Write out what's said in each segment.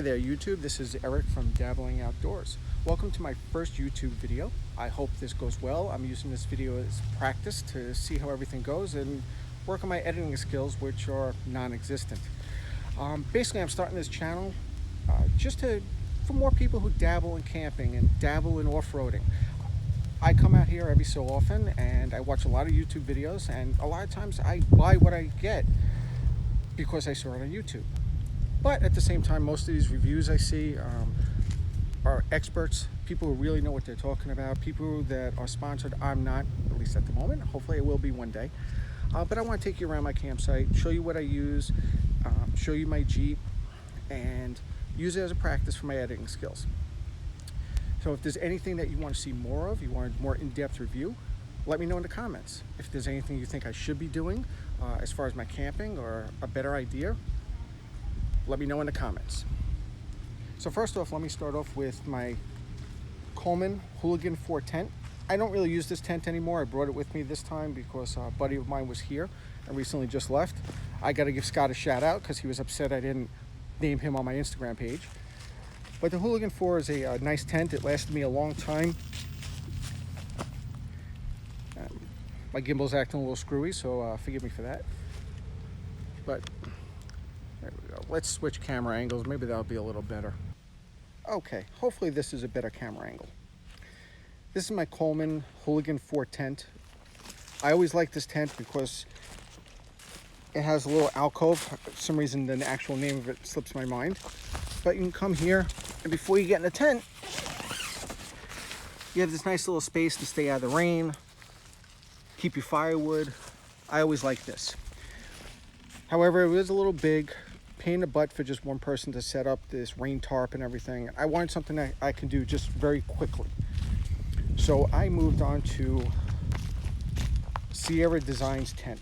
there YouTube, this is Eric from Dabbling Outdoors. Welcome to my first YouTube video. I hope this goes well. I'm using this video as practice to see how everything goes and work on my editing skills, which are non-existent. Basically, I'm starting this channel for more people who dabble in camping and dabble in off-roading. I come out here every so often and I watch a lot of YouTube videos, and a lot of times I buy what I get because I saw it on YouTube. But at the same time, most of these reviews I see are experts, people who really know what they're talking about, people that are sponsored. I'm not, at least at the moment. Hopefully I will be one day. But I want to take you around my campsite, show you what I use, show you my Jeep, and use it as a practice for my editing skills. So if there's anything that you want to see more of, you want a more in-depth review, let me know in the comments. If there's anything you think I should be doing as far as my camping or a better idea, let me know in the comments. So first off, let me start off with my Coleman Hooligan 4 tent. I don't really use this tent anymore. I brought it with me this time because a buddy of mine was here and recently just left. I got to give Scott a shout out because he was upset I didn't name him on my Instagram page. But the Hooligan 4 is a nice tent. It lasted me a long time. My gimbal's acting a little screwy, so forgive me for that. But there we go. Let's switch camera angles. Maybe that'll be a little better. Okay, hopefully this is a better camera angle. This is my Coleman Hooligan 4 tent. I always like this tent because it has a little alcove. For some reason, the actual name of it slips my mind. But you can come here, and before you get in the tent, you have this nice little space to stay out of the rain, keep your firewood. I always like this. However, it was a little big, pain in the butt for just one person to set up this rain tarp and everything. I wanted something that I can do just very quickly. So I moved on to Sierra Designs tent.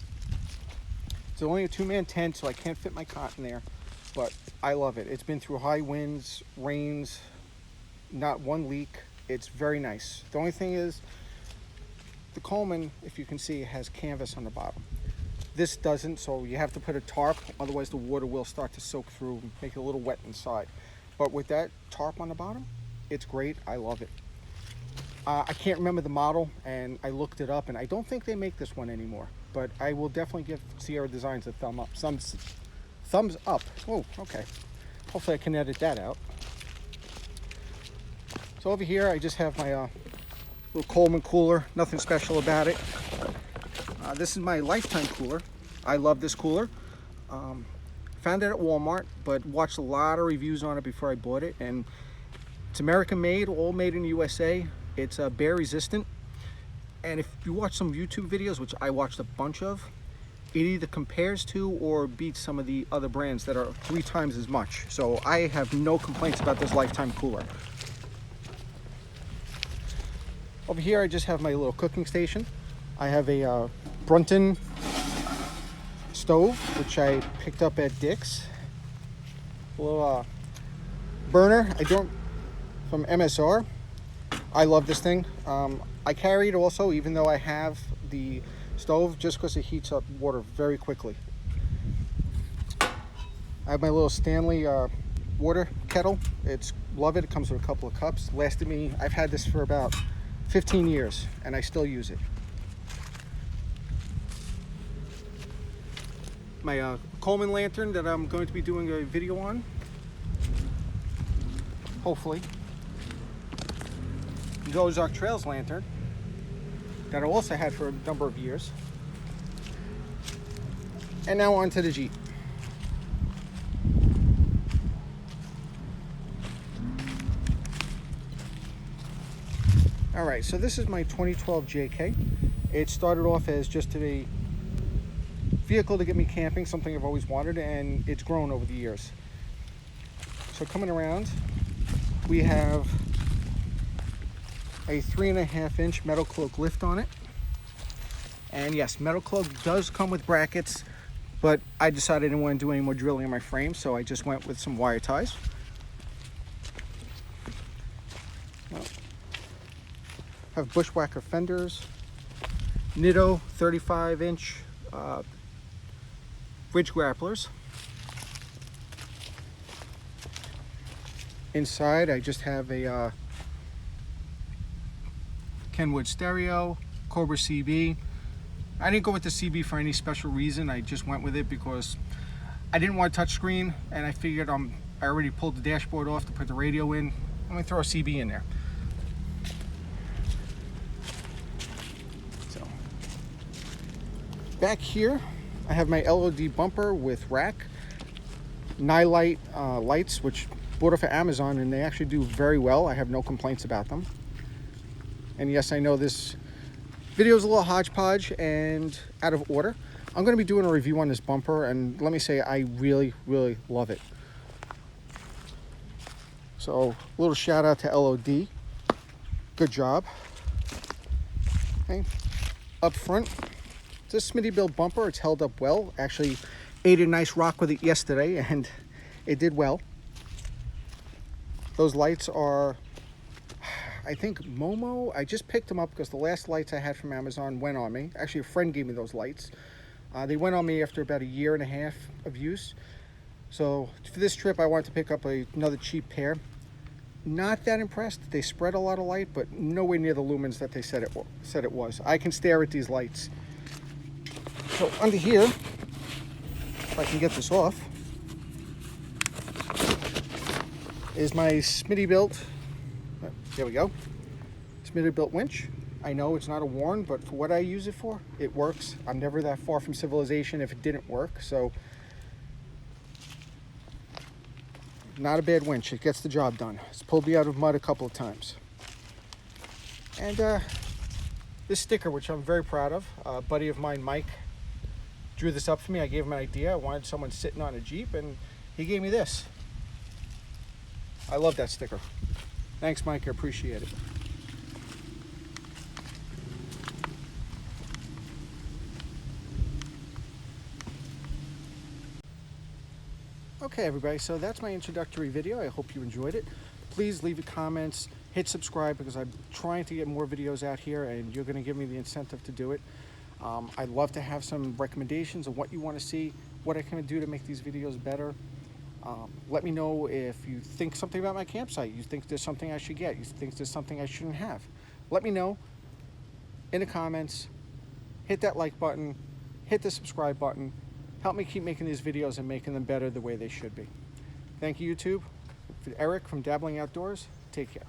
It's only a 2-man tent, so I can't fit my cot in there, but I love it. It's been through high winds, rains, not one leak. It's very nice. The only thing is, the Coleman, if you can see, has canvas on the bottom. This doesn't, so you have to put a tarp, otherwise the water will start to soak through and make it a little wet inside. But with that tarp on the bottom, it's great. I love it. I can't remember the model, and I looked it up, and I don't think they make this one anymore. But I will definitely give Sierra Designs a thumbs up. Oh, okay. Hopefully I can edit that out. So over here, I just have my little Coleman cooler. Nothing special about it. This is my Lifetime cooler. I love this cooler. Found it at Walmart, but watched a lot of reviews on it before I bought it. And it's American made, all made in the USA. It's bear resistant. And if you watch some YouTube videos, which I watched a bunch of, it either compares to or beats some of the other brands that are 3 times as much. So I have no complaints about this Lifetime cooler. Over here, I just have my little cooking station. I have a Brunton stove, which I picked up at Dick's. A little burner, from MSR. I love this thing. I carry it also, even though I have the stove, just because it heats up water very quickly. I have my little Stanley water kettle. Love it. It comes with a couple of cups. Lasted me, I've had this for about 15 years and I still use it. My Coleman lantern that I'm going to be doing a video on, hopefully. The Ozark Trails lantern that I also had for a number of years. And now on to the Jeep. All right, so this is my 2012 JK. It started off as just a vehicle to get me camping, something I've always wanted, and it's grown over the years. So coming around, we have a 3.5-inch metal cloak lift on it. And yes, metal cloak does come with brackets, but I decided I didn't want to do any more drilling in my frame, so I just went with some wire ties. Have bushwhacker fenders, Nitto 35-inch ridge grapplers, Inside I just have a Kenwood stereo, Cobra CB. I didn't go with the CB for any special reason. I just went with it because I didn't want a touchscreen, and I figured I already pulled the dashboard off to put the radio in. I'm going to throw a CB in there. So back here I have my LOD bumper with rack, Nightlight lights, which bought off of Amazon, and they actually do very well. I have no complaints about them. And yes, I know this video is a little hodgepodge and out of order. I'm going to be doing a review on this bumper, and let me say I really love it. So a little shout out to LOD. Good job. Okay. Up front, this Smittybilt bumper, it's held up well. Actually ate a nice rock with it yesterday and it did well. Those lights are, I think, Momo. I just picked them up because the last lights I had from Amazon went on me. Actually, a friend gave me those lights. They went on me after about 1.5 years of use. So for this trip, I wanted to pick up another cheap pair. Not that impressed. They spread a lot of light, but nowhere near the lumens that they said it was. I can stare at these lights. So under here, if I can get this off, is my Smittybilt. There we go. Smittybilt winch. I know it's not a Warren, but for what I use it for, it works. I'm never that far from civilization if it didn't work. So not a bad winch. It gets the job done. It's pulled me out of mud a couple of times. And this sticker, which I'm very proud of, a buddy of mine, Mike, drew this up for me. I gave him an idea. I wanted someone sitting on a Jeep, and he gave me this. I love that sticker. Thanks, Mike. I appreciate it. Okay, everybody, so that's my introductory video. I hope you enjoyed it. Please leave your comments, hit subscribe, because I'm trying to get more videos out here, and you're going to give me the incentive to do it. I'd love to have some recommendations of what you want to see, what I can do to make these videos better. Let me know if you think something about my campsite. You think there's something I should get. You think there's something I shouldn't have. Let me know in the comments. Hit that like button. Hit the subscribe button. Help me keep making these videos and making them better the way they should be. Thank you, YouTube. For Eric from Dabbling Outdoors, take care.